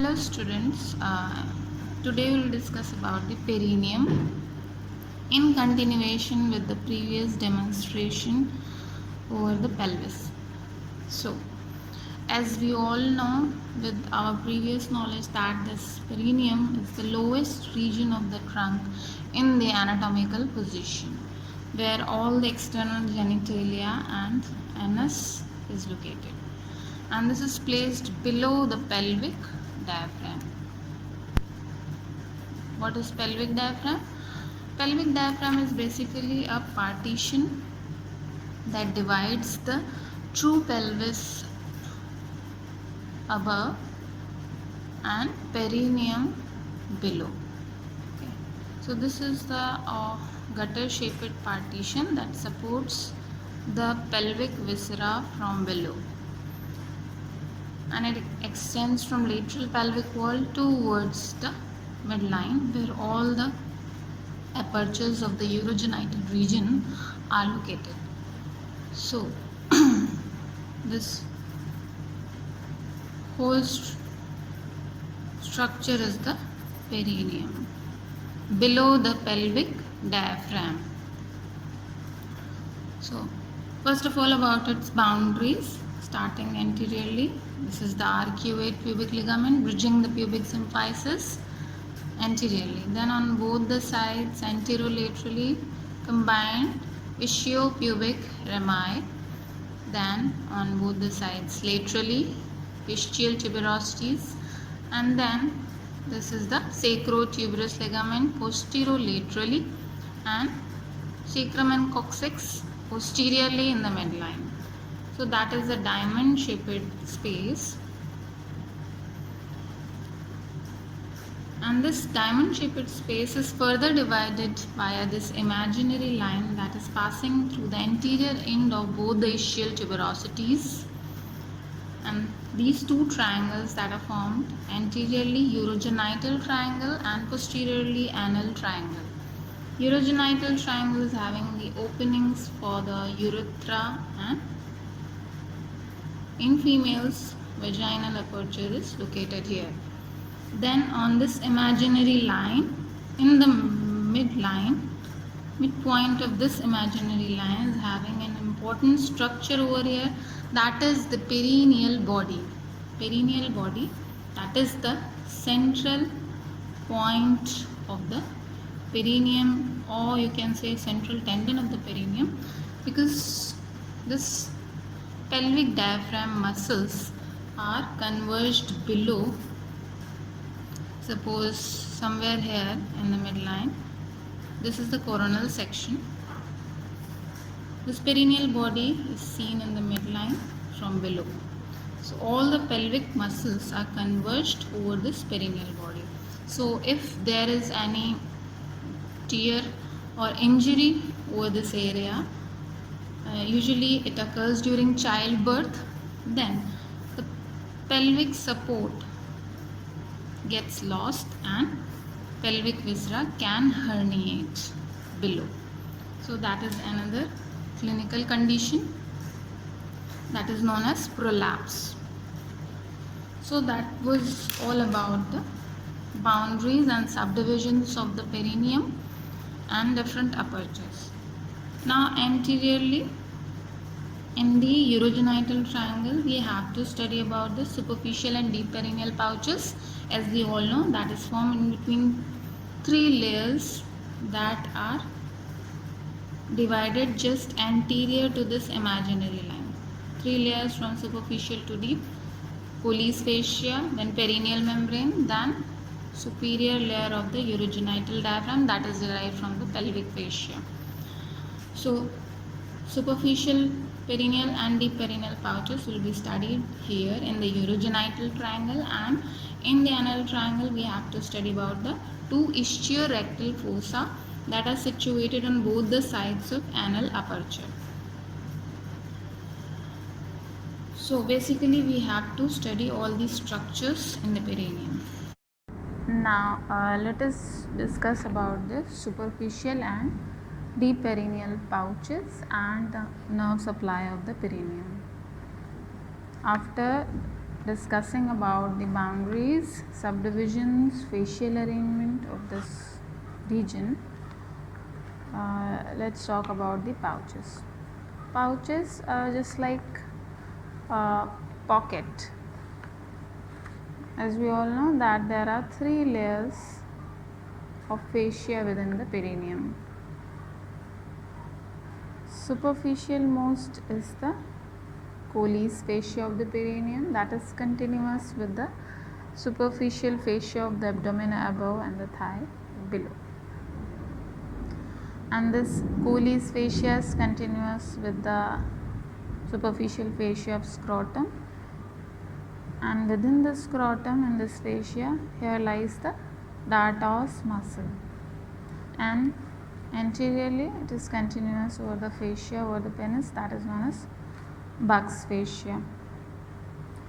Hello students, today we will discuss about the perineum in continuation with the previous demonstration over the pelvis. So, as we all know with our previous knowledge that this perineum is the lowest region of the trunk in the anatomical position where all the external genitalia and anus is located, and this is placed below the pelvic diaphragm. What is pelvic diaphragm? Pelvic diaphragm is basically a partition that divides the true pelvis above and perineum below. Okay. So this is the gutter shaped partition that supports the pelvic viscera from below, and it extends from lateral pelvic wall towards the midline where all the apertures of the urogenital region are located. So this whole structure is the perineum below the pelvic diaphragm. So first of all, about its boundaries. Starting anteriorly, this is the arcuate pubic ligament bridging the pubic symphysis anteriorly. Then on both the sides anterolaterally combined ischiopubic rami. Then on both the sides laterally ischial tuberosities, and then this is the sacrotuberous ligament posterolaterally, and sacrum and coccyx posteriorly in the midline. So that is the diamond shaped space, and this diamond shaped space is further divided via this imaginary line that is passing through the anterior end of both the ischial tuberosities, and these two triangles that are formed anteriorly urogenital triangle and posteriorly anal triangle. Urogenital triangle is having the openings for the urethra, and in females vaginal aperture is located here. Then on this imaginary line, in the midpoint of this imaginary line is having an important structure over here, that is the perineal body. Perineal body, that is the central point of the perineum, or you can say central tendon of the perineum, because this pelvic diaphragm muscles are converged below. Suppose somewhere here in the midline, this is the coronal section. This perineal body is seen in the midline from below. So all the pelvic muscles are converged over this perineal body. So if there is any tear or injury over this area, usually it occurs during childbirth, then the pelvic support gets lost and pelvic viscera can herniate below. So that is another clinical condition that is known as prolapse. So that was all about the boundaries and subdivisions of the perineum and different apertures. Now anteriorly in the urogenital triangle, we have to study about the superficial and deep perineal pouches. As we all know, that is formed in between three layers that are divided just anterior to this imaginary line. Three layers from superficial to deep: Colles fascia, then perineal membrane, then superior layer of the urogenital diaphragm that is derived from the pelvic fascia. So superficial perineal and deep perineal pouches will be studied here in the urogenital triangle, and in the anal triangle we have to study about the two ischiorectal fossa that are situated on both the sides of anal aperture. So basically we have to study all these structures in the perineum. Now let us discuss about the superficial and deep perineal pouches and the nerve supply of the perineum. After discussing about the boundaries, subdivisions, facial arrangement of this region, let's talk about the pouches. Pouches are just like a pocket. As we all know that there are 3 layers of fascia within the perineum. Superficial most is the Colles fascia of the perineum, that is continuous with the superficial fascia of the abdomen above and the thigh below. And this Colles fascia is continuous with the superficial fascia of scrotum, and within the scrotum and this fascia here lies the dartos muscle, and anteriorly it is continuous over the fascia over the penis, that is known as Buck's fascia.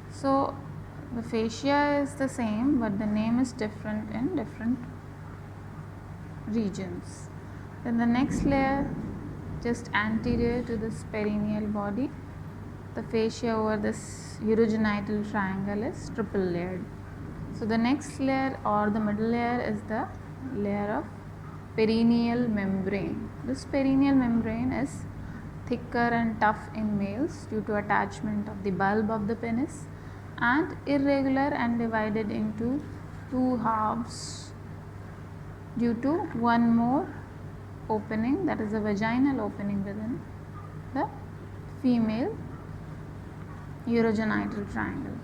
So the fascia is the same but the name is different in different regions. Then the next layer just anterior to this perineal body, the fascia over this urogenital triangle is triple layered. So the next layer or the middle layer is the layer of perineal membrane. This perineal membrane is thicker and tough in males due to attachment of the bulb of the penis, and irregular and divided into 2 halves due to one more opening, that is a vaginal opening within the female urogenital triangle.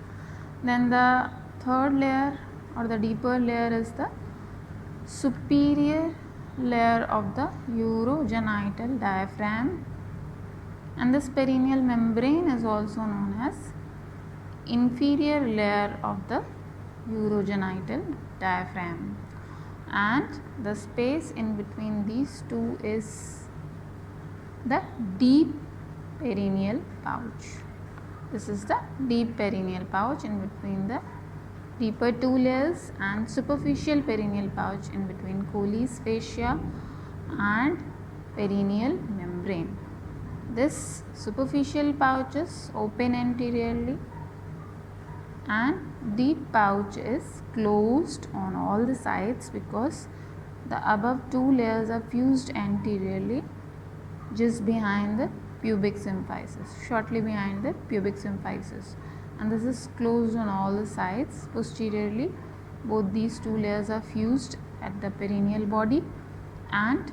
Then the third layer or the deeper layer is the superior layer of the urogenital diaphragm, and this perineal membrane is also known as inferior layer of the urogenital diaphragm, and the space in between these two is the deep perineal pouch. This is the deep perineal pouch in between the deeper 2 layers, and superficial perineal pouch in between Colles fascia and perineal membrane. This superficial pouch is open anteriorly and deep pouch is closed on all the sides because the above 2 layers are fused anteriorly just behind the pubic symphysis, shortly behind the pubic symphysis, and this is closed on all the sides. Posteriorly, both these 2 layers are fused at the perineal body, and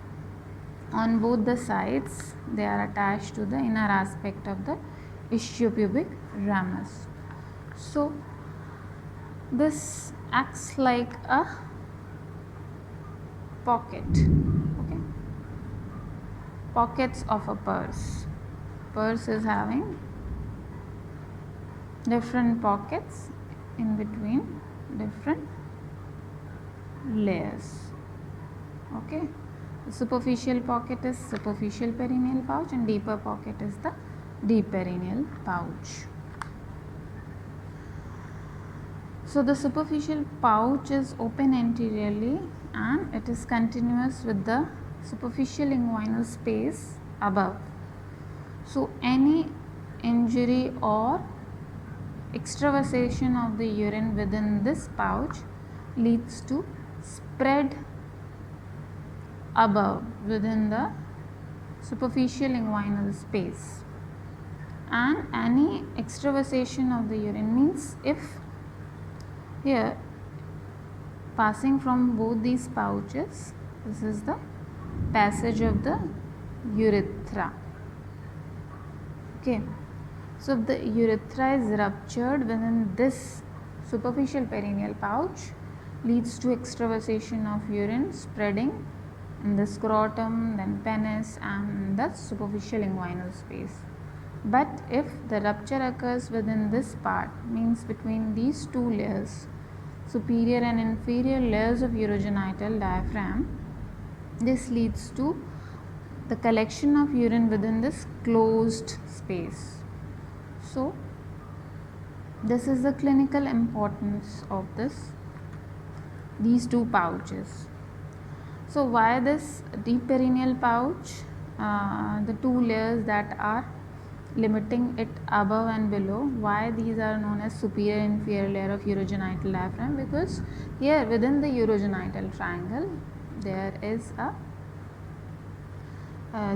on both the sides they are attached to the inner aspect of the ischiopubic ramus. So this acts like a pocket, okay, pockets of a purse. Purse is having different pockets in between different layers, okay. The superficial pocket is superficial perineal pouch and deeper pocket is the deep perineal pouch. So the superficial pouch is open anteriorly and it is continuous with the superficial inguinal space above. So any injury or extravasation of the urine within this pouch leads to spread above within the superficial inguinal space, and any extravasation of the urine means if here passing from both these pouches, this is the passage of the urethra, okay. So if the urethra is ruptured within this superficial perineal pouch, leads to extravasation of urine spreading in the scrotum, then penis and the superficial inguinal space. But if the rupture occurs within this part, means between these 2 layers, superior and inferior layers of urogenital diaphragm, this leads to the collection of urine within this closed space. So this is the clinical importance of these 2 pouches. So why this deep perineal pouch? The 2 layers that are limiting it above and below. Why these are known as superior and inferior layer of urogenital diaphragm? Because here within the urogenital triangle there is a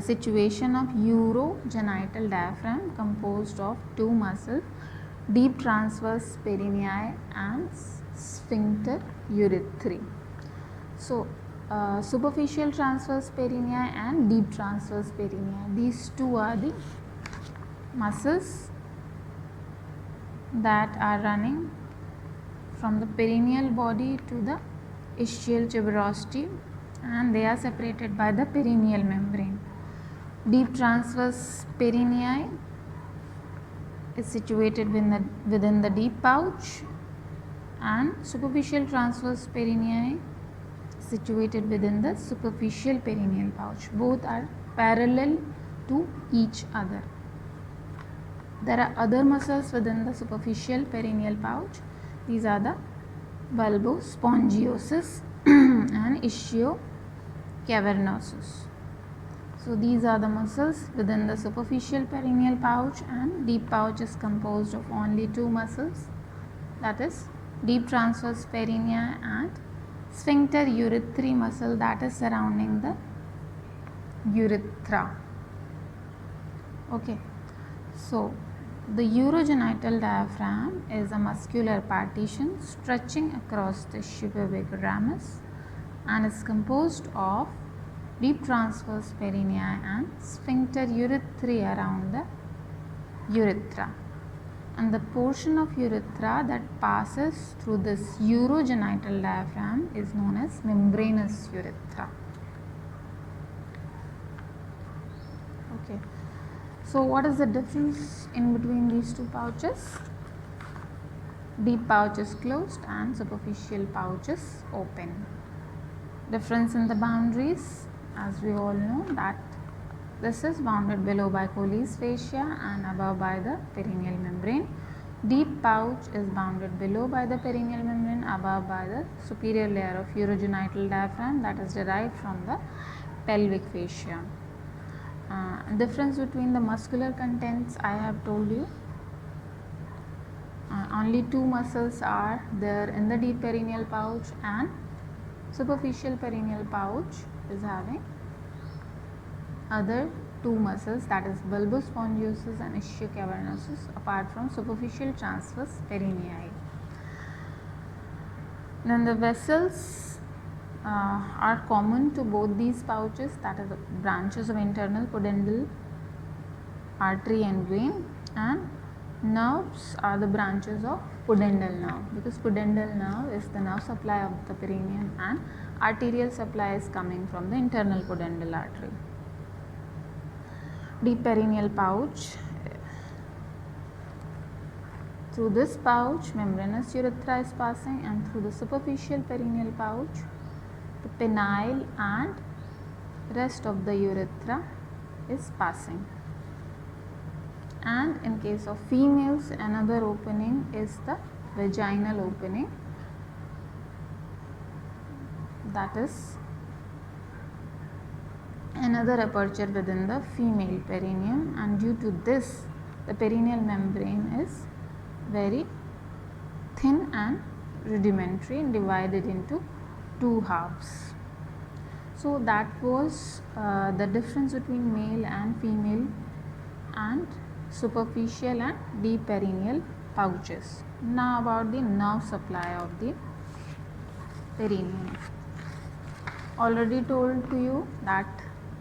situation of urogenital diaphragm composed of two muscles, deep transverse perineum and sphincter urethrae. So superficial transverse perineum and deep transverse perineum, these two are the muscles that are running from the perineal body to the ischial tuberosity, and they are separated by the perineal membrane. Deep transverse perineum is situated within the deep pouch, and superficial transverse perineum is situated within the superficial perineal pouch. Both are parallel to each other. There are other muscles within the superficial perineal pouch. These are the bulbospongiosus and ischiocavernosus. So these are the muscles within the superficial perineal pouch, and deep pouch is composed of only two muscles, that is deep transverse perineum and sphincter urethrae muscle that is surrounding the urethra. Okay, so the urogenital diaphragm is a muscular partition stretching across the suprapubic ramus and is composed of deep transverse perineum and sphincter urethrae around the urethra. And the portion of urethra that passes through this urogenital diaphragm is known as membranous urethra. Okay. So what is the difference in between these two pouches? Deep pouch is closed and superficial pouch is open. Difference in the boundaries, as we all know that this is bounded below by Colles fascia and above by the perineal membrane. Deep pouch is bounded below by the perineal membrane, above by the superior layer of urogenital diaphragm that is derived from the pelvic fascia. Difference between the muscular contents I have told you. Only two muscles are there in the deep perineal pouch, and superficial perineal pouch is having other two muscles, that is bulbospongiosus and ischiocavernosus, apart from superficial transverse perineum. Then the vessels are common to both these pouches, that is the branches of internal pudendal artery and vein, and nerves are the branches of pudendal nerve, because pudendal nerve is the nerve supply of the perineum and arterial supply is coming from the internal pudendal artery. Deep perineal pouch, through this pouch membranous urethra is passing, and through the superficial perineal pouch the penile and rest of the urethra is passing. And in case of females, another opening is the vaginal opening, that is another aperture within the female perineum, and due to this the perineal membrane is very thin and rudimentary and divided into two halves. So that was the difference between male and female and superficial and deep perineal pouches. Now about the nerve supply of the perineum. Already told to you that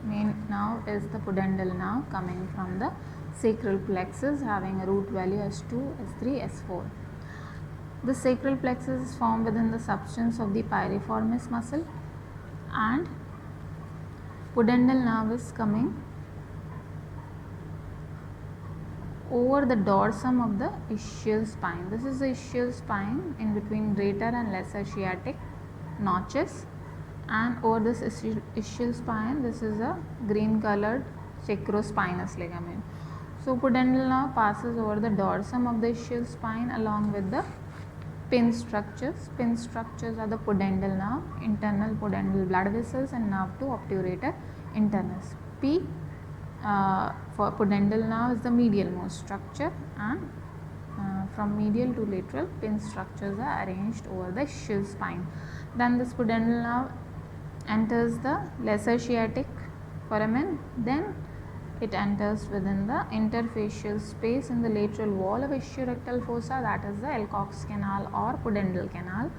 main nerve is the pudendal nerve coming from the sacral plexus, having a root value S2, S3, S4. The sacral plexus is formed within the substance of the piriformis muscle, and pudendal nerve is coming over the dorsum of the ischial spine. This is the ischial spine in between greater and lesser sciatic notches, and over this ischial spine this is a green colored sacrospinous ligament. So pudendal nerve passes over the dorsum of the ischial spine along with the pin structures. Pin structures are the pudendal nerve, internal pudendal blood vessels, and nerve to obturator internus. P for pudendal nerve is the medial most structure, and from medial to lateral pin structures are arranged over the ischial spine. Then this pudendal nerve enters the lesser sciatic foramen, then it enters within the interfacial space in the lateral wall of ischiorectal fossa, that is the Alcock's canal or pudendal canal,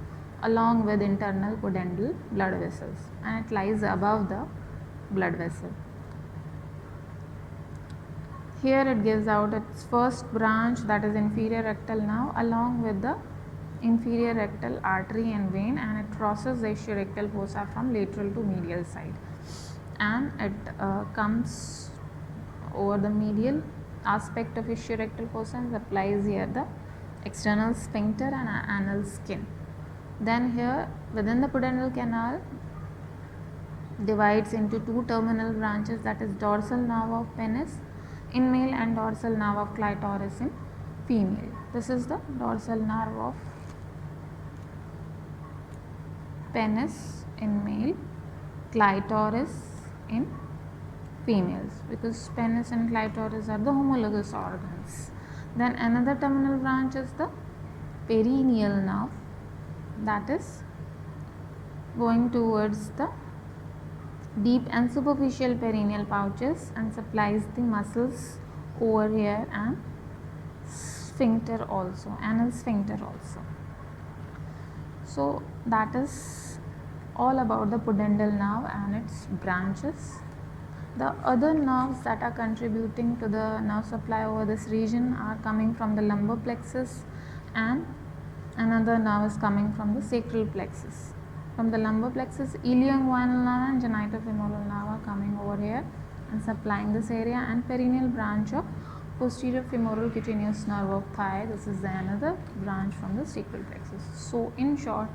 along with internal pudendal blood vessels, and it lies above the blood vessel. Here it gives out its first branch, that is inferior rectal nerve, along with the inferior rectal artery and vein, and it crosses the ischiorectal fossa from lateral to medial side, and it comes over the medial aspect of ischiorectal fossa and supplies here the external sphincter and anal skin. Then here within the pudendal canal divides into two terminal branches, that is dorsal nerve of penis in male and dorsal nerve of clitoris in female. This is the dorsal nerve of penis in male, clitoris in females, because penis and clitoris are the homologous organs. Then another terminal branch is the perineal nerve, that is going towards the deep and superficial perineal pouches and supplies the muscles over here and sphincter also, anal sphincter also. So that is all about the pudendal nerve and its branches. The other nerves that are contributing to the nerve supply over this region are coming from the lumbar plexus, and another nerve is coming from the sacral plexus. From the lumbar plexus, ilioinguinal nerve and genitofemoral nerve are coming over here and supplying this area, and perineal branch of posterior femoral cutaneous nerve of thigh. This is another branch from the sacral plexus. So in short,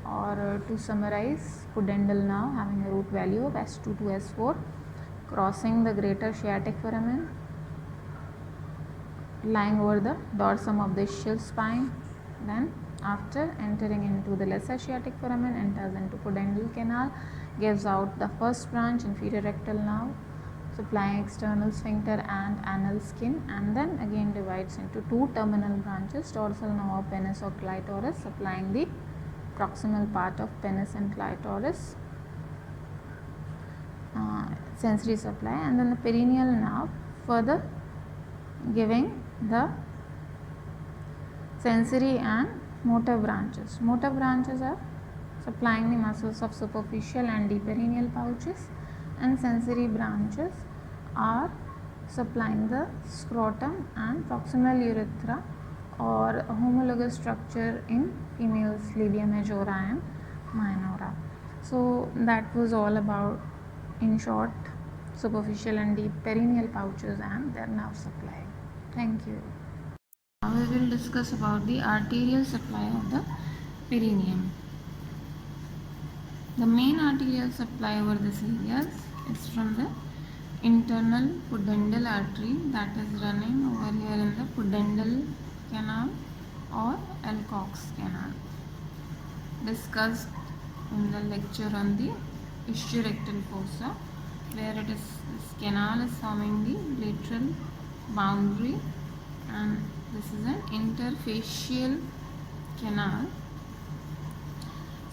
or to summarize, pudendal nerve having a root value of S2 to S4, crossing the greater sciatic foramen, lying over the dorsum of the ischial spine, then after entering into the lesser sciatic foramen enters into pudendal canal, gives out the first branch, inferior rectal nerve, supplying external sphincter and anal skin, and then again divides into two terminal branches, dorsal nerve of penis or clitoris, supplying the proximal part of penis and clitoris sensory supply, and then the perineal nerve further giving the sensory and motor branches. Motor branches are supplying the muscles of superficial and deep perineal pouches, and sensory branches are supplying the scrotum and proximal urethra or homologous structure in females, labia majora and minora. So that was all about, in short, superficial and deep perineal pouches and their nerve supply. Thank you. Now we will discuss about the arterial supply of the perineum. The main arterial supply over this area is from the internal pudendal artery that is running over here in the pudendal canal or Alcock's canal, discussed in the lecture on the ischiorectal fossa, where it is, this canal is forming the lateral boundary, and this is an interfacial canal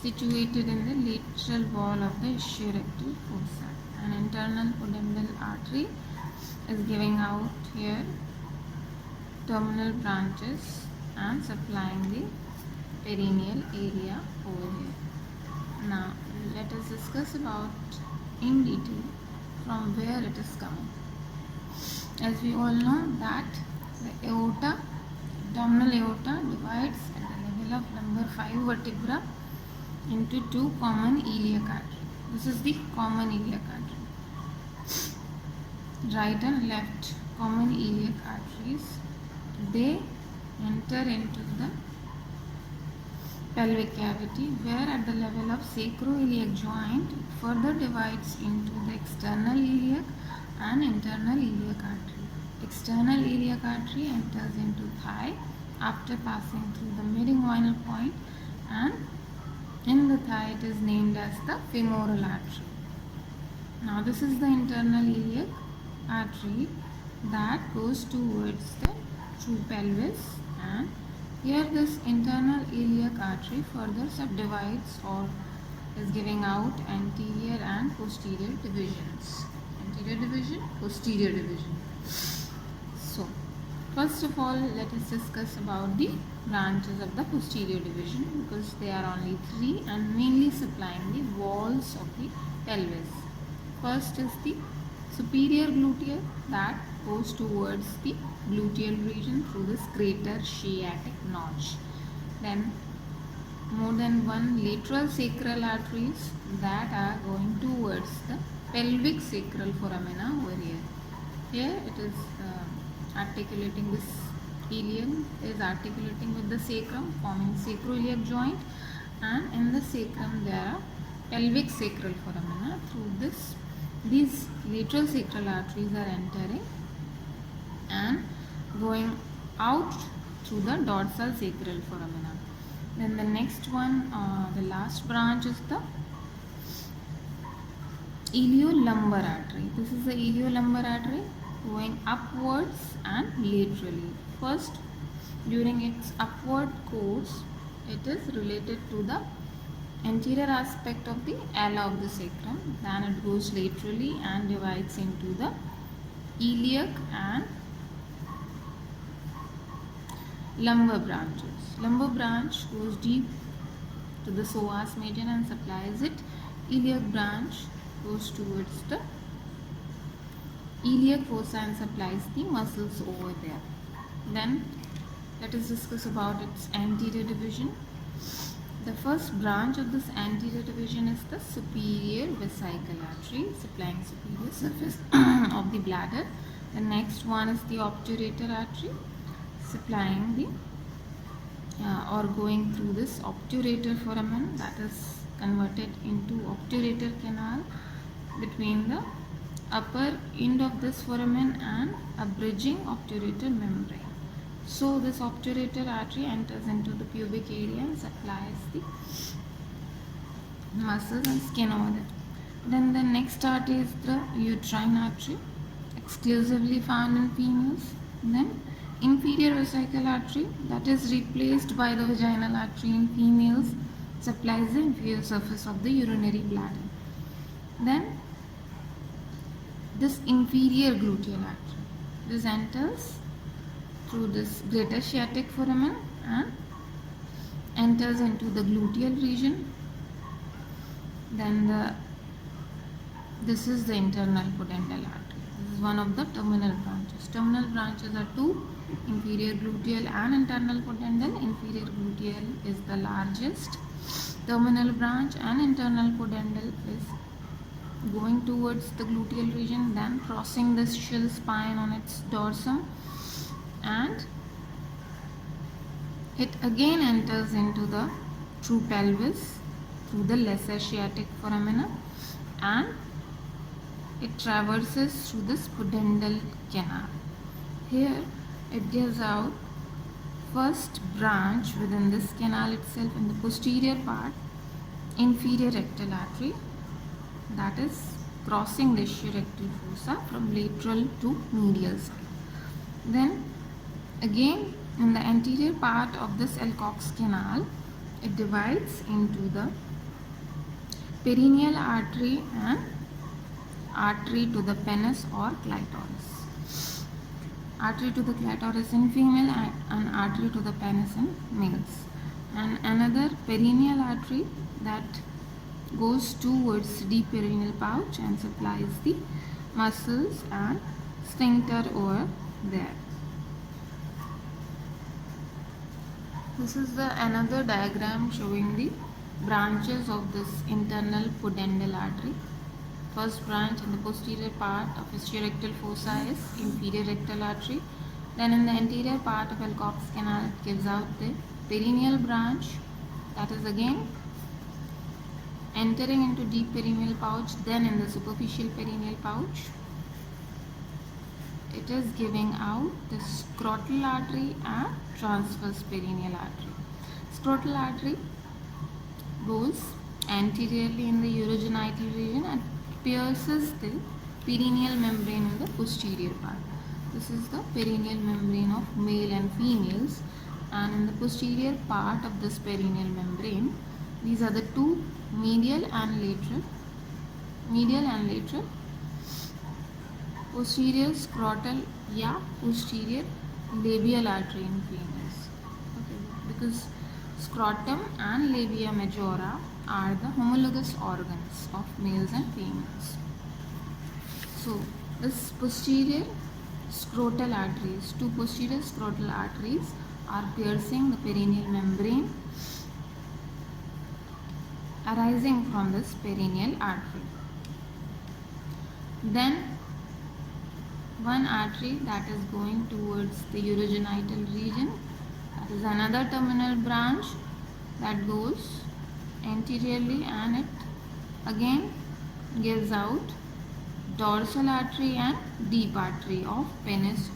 situated in the lateral wall of the ischiorectal fossa. An internal pudendal artery is giving out here terminal branches and supplying the perineal area over here. Now let us discuss about in detail from where it is coming. As we all know that the aorta, abdominal aorta, divides at the level of number 5 vertebra into two common iliac arteries. This is the common iliac artery. Right and left common iliac arteries, they enter into the pelvic cavity, where at the level of sacroiliac joint it further divides into the external iliac and internal iliac artery. External iliac artery enters into thigh after passing through the mid-inguinal point, and in the thigh it is named as the femoral artery. Now this is the internal iliac, artery that goes towards the true pelvis, and here this internal iliac artery further subdivides or is giving out anterior and posterior divisions. Anterior division, posterior division. So first of all, let us discuss about the branches of the posterior division, because they are only three and mainly supplying the walls of the pelvis. First is the superior gluteal that goes towards the gluteal region through this greater sciatic notch. Then more than one lateral sacral arteries that are going towards the pelvic sacral foramina over here. Here it is articulating, this ilium is articulating with the sacrum, forming sacroiliac joint, and in the sacrum there are pelvic sacral foramina. Through this, these lateral sacral arteries are entering and going out through the dorsal sacral foramina. Then the next one, the last branch is the iliolumbar artery. This is the iliolumbar artery going upwards and laterally. First, during its upward course, it is related to the anterior aspect of the ala of the sacrum. Then it goes laterally and divides into the iliac and lumbar branches. Lumbar branch goes deep to the psoas major and supplies it. Iliac branch goes towards the iliac fossa and supplies the muscles over there. Then let us discuss about its anterior division. The first branch of this anterior division is the superior vesical artery, supplying superior surface of the bladder. The next one is the obturator artery, supplying the or going through this obturator foramen, that is converted into obturator canal between the upper end of this foramen and a bridging obturator membrane. So this obturator artery enters into the pubic area and supplies the muscles and skin over there. Then the next artery is the uterine artery, exclusively found in females. Then inferior vesical artery, that is replaced by the vaginal artery in females, supplies the inferior surface of the urinary bladder. Then this inferior gluteal artery, this enters through this greater sciatic foramen and enters into the gluteal region. Then this is the internal pudendal artery. This is one of the terminal branches. Terminal branches are two, inferior gluteal and internal pudendal. Inferior gluteal is the largest terminal branch and internal pudendal is going towards the gluteal region, then crossing the ischial spine on its dorsum, and it again enters into the true pelvis through the lesser sciatic foramina, and it traverses through this pudendal canal. Here it gives out first branch within this canal itself in the posterior part, inferior rectal artery, that is crossing the ischiorectal fossa from lateral to medial side. Then again in the anterior part of this Alcock's canal, it divides into the perineal artery and artery to the penis or clitoris. Artery to the clitoris in female and artery to the penis in males. And another perineal artery that goes towards the perineal pouch and supplies the muscles and sphincter over there. This is another diagram showing the branches of this internal pudendal artery. First branch in the posterior part of ischiorectal fossa is inferior rectal artery. Then in the anterior part of Alcock's canal it gives out the perineal branch, that is again entering into deep perineal pouch. Then in the superficial perineal pouch it is giving out the scrotal artery and transverse perineal artery. Scrotal artery goes anteriorly in the urogenital region and pierces the perineal membrane in the posterior part. This is the perineal membrane of male and females, and in the posterior part of this perineal membrane, these are the two medial and lateral, posterior scrotal posterior labial artery in females. Okay, because scrotum and labia majora are the homologous organs of males and females. So this posterior scrotal arteries, two posterior scrotal arteries are piercing the perineal membrane arising from this perineal artery. Then one artery that is going towards the urogenital region, that is another terminal branch that goes anteriorly, and it again gives out dorsal artery and deep artery of penis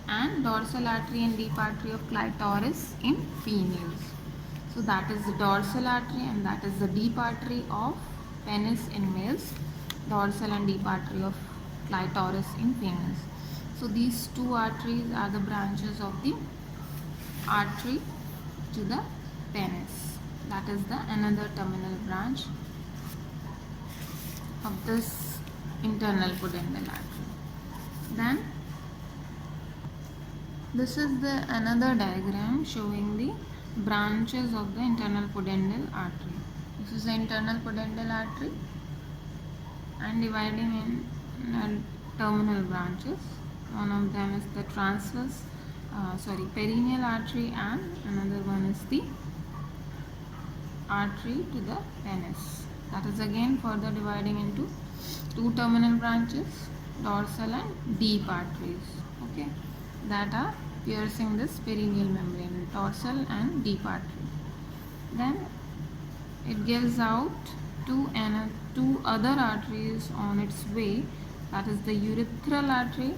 and dorsal artery and deep artery of clitoris in females. So that is the dorsal artery and that is the deep artery of penis in males, dorsal and deep artery of clitoris in females. So these two arteries are the branches of the artery to the penis. That is the another terminal branch of this internal pudendal artery. Then this is the another diagram showing the branches of the internal pudendal artery. This is the internal pudendal artery and dividing in terminal branches. One of them is the perineal artery, and another one is the artery to the penis. That is again further dividing into two terminal branches, dorsal and deep arteries, okay, that are piercing this perineal membrane, dorsal and deep artery. Then it gives out two other arteries on its way, that is the urethral artery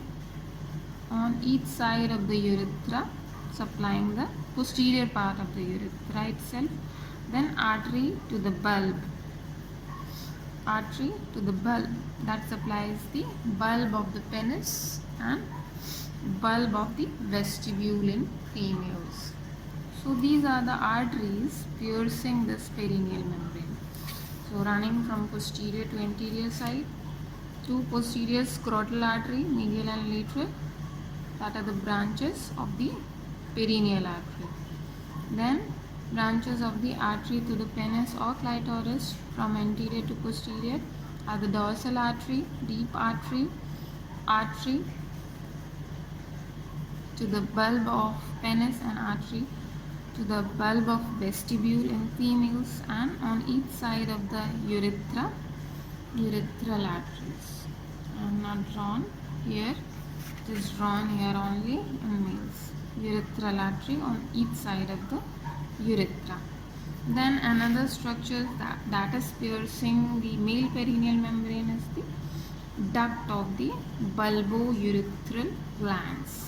on each side of the urethra, supplying the posterior part of the urethra itself. Then artery to the bulb that supplies the bulb of the penis and bulb of the vestibule in females. So these are the arteries piercing this perineal membrane. So running from posterior to anterior side, two posterior scrotal artery, medial and lateral, that are the branches of the perineal artery. Then branches of the artery to the penis or clitoris from anterior to posterior are the dorsal artery, deep artery, artery to the bulb of penis and artery to the bulb of vestibule in females, and on each side of the urethra, urethral arteries. I am not drawn here, it is drawn here only in males. Urethral artery on each side of the urethra. Then another structure that is piercing the male perineal membrane is the duct of the bulbourethral glands.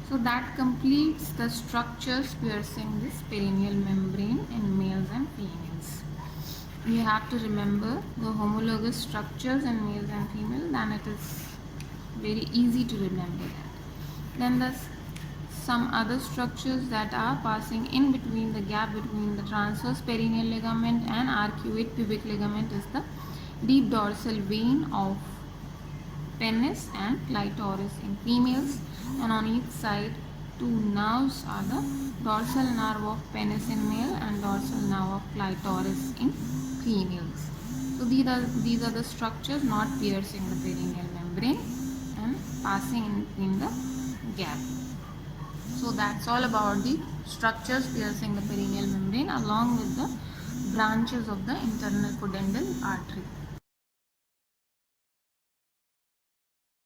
So that completes the structures piercing this perineal membrane in males and females. You have to remember the homologous structures in males and females, then it is very easy to remember that. Then there's some other structures that are passing in between the gap between the transverse perineal ligament and arcuate pubic ligament is the deep dorsal vein of penis and clitoris in females, and on each side two nerves are the dorsal nerve of penis in male and dorsal nerve of clitoris in females. So these are the structures not piercing the perineal membrane and passing in between the gap. So that's all about the structures piercing the perineal membrane along with the branches of the internal pudendal artery.